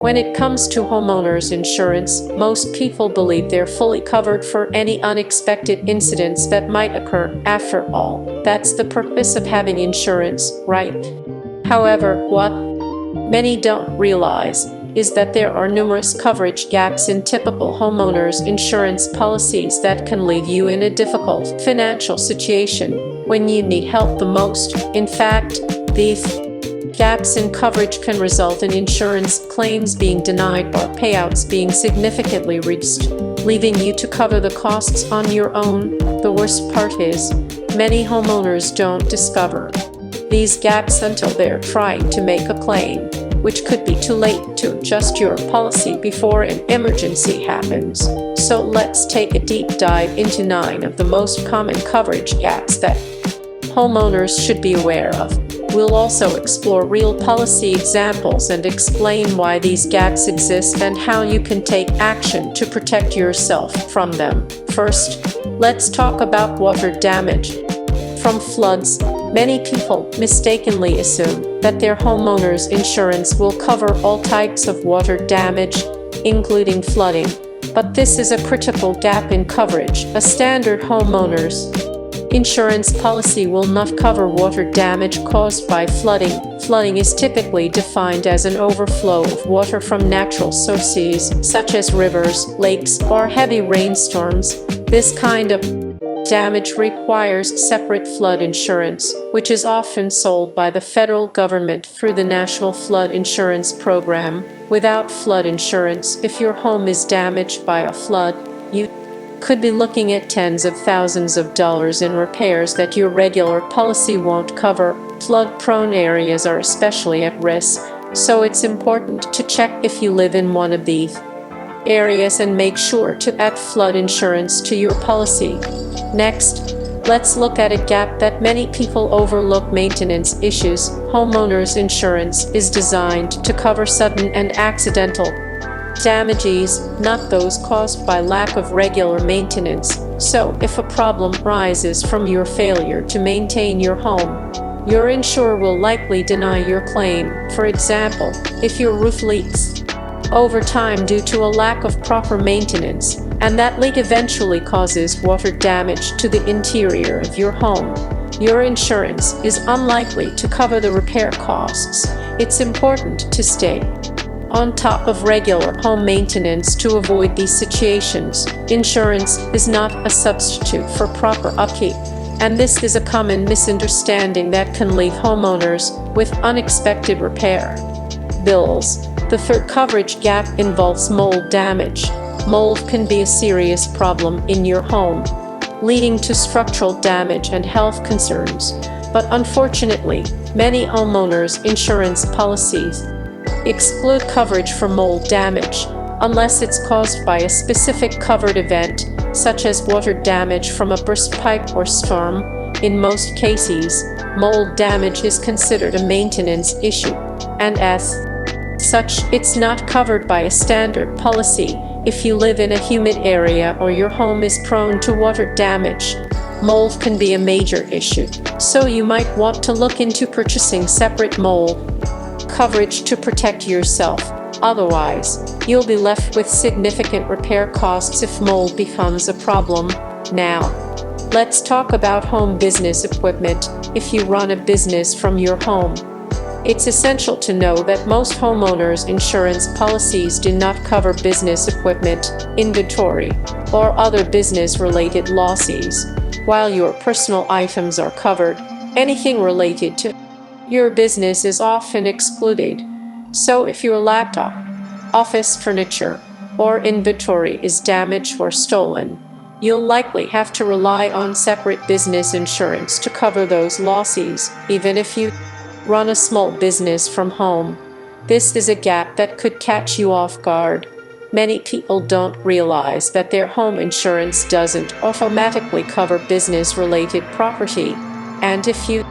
When it comes to homeowners insurance, most people believe they're fully covered for any unexpected incidents that might occur. After all, that's the purpose of having insurance, right? However, what many don't realize is that there are numerous coverage gaps in typical homeowners insurance policies that can leave you in a difficult financial situation when you need help the most. In fact, these gaps in coverage can result in insurance claims being denied or payouts being significantly reduced, leaving you to cover the costs on your own. The worst part is, many homeowners don't discover these gaps until they're trying to make a claim, which could be too late to adjust your policy before an emergency happens. So let's take a deep dive into 9 of the most common coverage gaps that homeowners should be aware of. We'll also explore real policy examples and explain why these gaps exist and how you can take action to protect yourself from them. First, let's talk about water damage from floods. Many people mistakenly assume that their homeowner's insurance will cover all types of water damage, including flooding. But this is a critical gap in coverage. A standard homeowner's insurance policy will not cover water damage caused by flooding. Flooding is typically defined as an overflow of water from natural sources, such as rivers, lakes, or heavy rainstorms. This kind of damage requires separate flood insurance, which is often sold by the federal government through the National Flood Insurance Program. Without flood insurance, if your home is damaged by a flood, you could be looking at tens of thousands of dollars in repairs that your regular policy won't cover. Flood-prone areas are especially at risk, so it's important to check if you live in one of these areas and make sure to add flood insurance to your policy. Next, let's look at a gap that many people overlook: maintenance issues. Homeowners insurance is designed to cover sudden and accidental damages, not those caused by lack of regular maintenance. So, if a problem arises from your failure to maintain your home, your insurer will likely deny your claim. For example, if your roof leaks over time due to a lack of proper maintenance, and that leak eventually causes water damage to the interior of your home, your insurance is unlikely to cover the repair costs. It's important to stay on top of regular home maintenance to avoid these situations. Insurance is not a substitute for proper upkeep, and this is a common misunderstanding that can leave homeowners with unexpected repair bills. The third coverage gap involves mold damage. Mold can be a serious problem in your home, leading to structural damage and health concerns. But unfortunately, many homeowners insurance policies exclude coverage for mold damage, unless it's caused by a specific covered event, such as water damage from a burst pipe or storm. In most cases, mold damage is considered a maintenance issue, and as such, it's not covered by a standard policy. If you live in a humid area or your home is prone to water damage, mold can be a major issue. So you might want to look into purchasing separate mold coverage to protect yourself. Otherwise, you'll be left with significant repair costs if mold becomes a problem. Now, let's talk about home business equipment. If you run a business from your home, it's essential to know that most homeowners insurance policies do not cover business equipment, inventory, or other business-related losses. While your personal items are covered, anything related to your business is often excluded. So if your laptop, office furniture, or inventory is damaged or stolen, you'll likely have to rely on separate business insurance to cover those losses, even if you run a small business from home. This is a gap that could catch you off guard. Many people don't realize that their home insurance doesn't automatically cover business-related property, and if you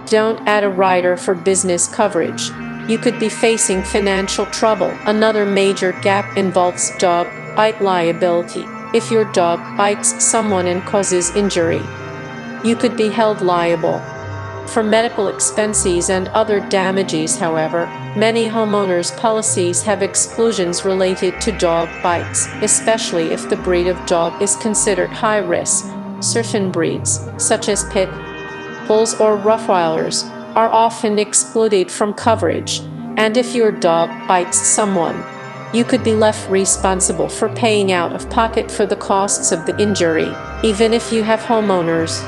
don't add a rider for business coverage, you could be facing financial trouble. Another major gap involves dog bite liability. If your dog bites someone and causes injury, you could be held liable. For medical expenses and other damages, however, many homeowners' policies have exclusions related to dog bites, especially if the breed of dog is considered high risk. Certain breeds, such as pit bulls or Rottweilers, are often excluded from coverage, and if your dog bites someone, you could be left responsible for paying out of pocket for the costs of the injury, even if you have homeowners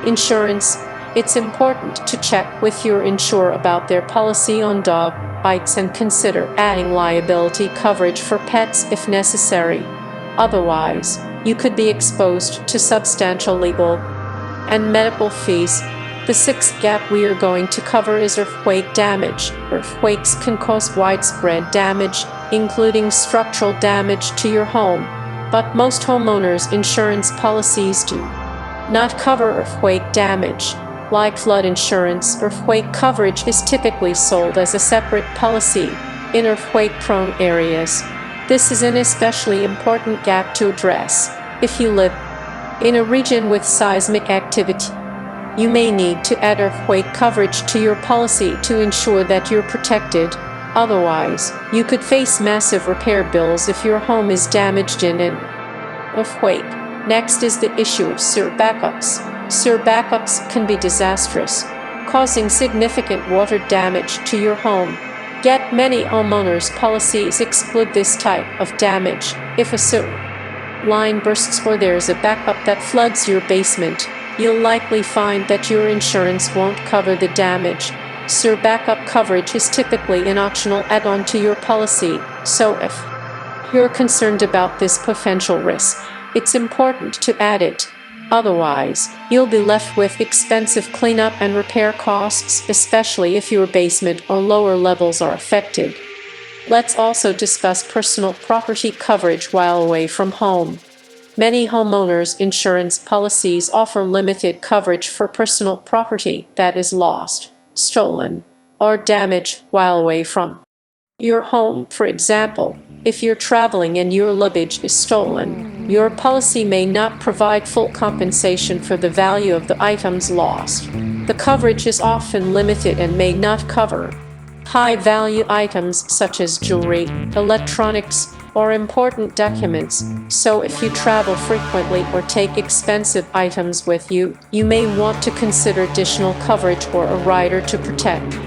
insurance. It's important to check with your insurer about their policy on dog bites and consider adding liability coverage for pets if necessary. Otherwise, you could be exposed to substantial legal and medical fees. The sixth gap we are going to cover is earthquake damage. Earthquakes can cause widespread damage, including structural damage to your home, but most homeowners' insurance policies do not cover earthquake damage. Like flood insurance, earthquake coverage is typically sold as a separate policy in earthquake-prone areas. This is an especially important gap to address if you live in a region with seismic activity. You may need to add earthquake coverage to your policy to ensure that you're protected. Otherwise, you could face massive repair bills if your home is damaged in an earthquake. Next is the issue of sewer backups. Sewer backups can be disastrous, causing significant water damage to your home. Yet many homeowners' policies exclude this type of damage. If a sewer line bursts or there's a backup that floods your basement, you'll likely find that your insurance won't cover the damage. Sewer backup coverage is typically an optional add-on to your policy, so if you're concerned about this potential risk, it's important to add it. Otherwise, you'll be left with expensive cleanup and repair costs, especially if your basement or lower levels are affected. Let's also discuss personal property coverage while away from home. Many homeowners' insurance policies offer limited coverage for personal property that is lost, stolen, or damaged while away from your home. For example, if you're traveling and your luggage is stolen, your policy may not provide full compensation for the value of the items lost. The coverage is often limited and may not cover high-value items such as jewelry, electronics, or important documents. So if you travel frequently or take expensive items with you, you may want to consider additional coverage or a rider to protect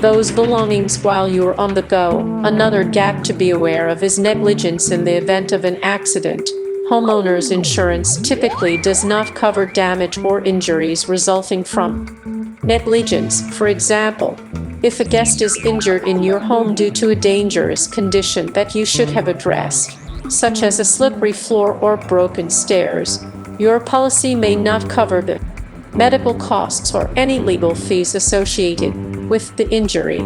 those belongings while you are on the go. Another gap to be aware of is negligence in the event of an accident. Homeowners insurance typically does not cover damage or injuries resulting from negligence. For example, if a guest is injured in your home due to a dangerous condition that you should have addressed, such as a slippery floor or broken stairs, your policy may not cover the medical costs or any legal fees associated with the injury.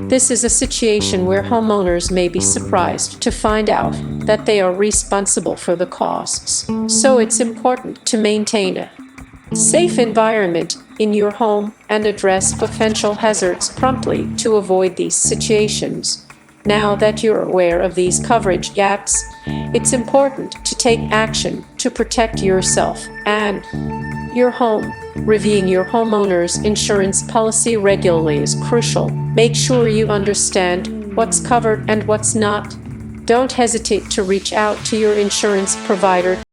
This is a situation where homeowners may be surprised to find out that they are responsible for the costs. So it's important to maintain a safe environment in your home and address potential hazards promptly to avoid these situations. Now that you're aware of these coverage gaps, it's important to take action to protect yourself and your home. Reviewing your homeowner's insurance policy regularly is crucial. Make sure you understand what's covered and what's not. Don't hesitate to reach out to your insurance provider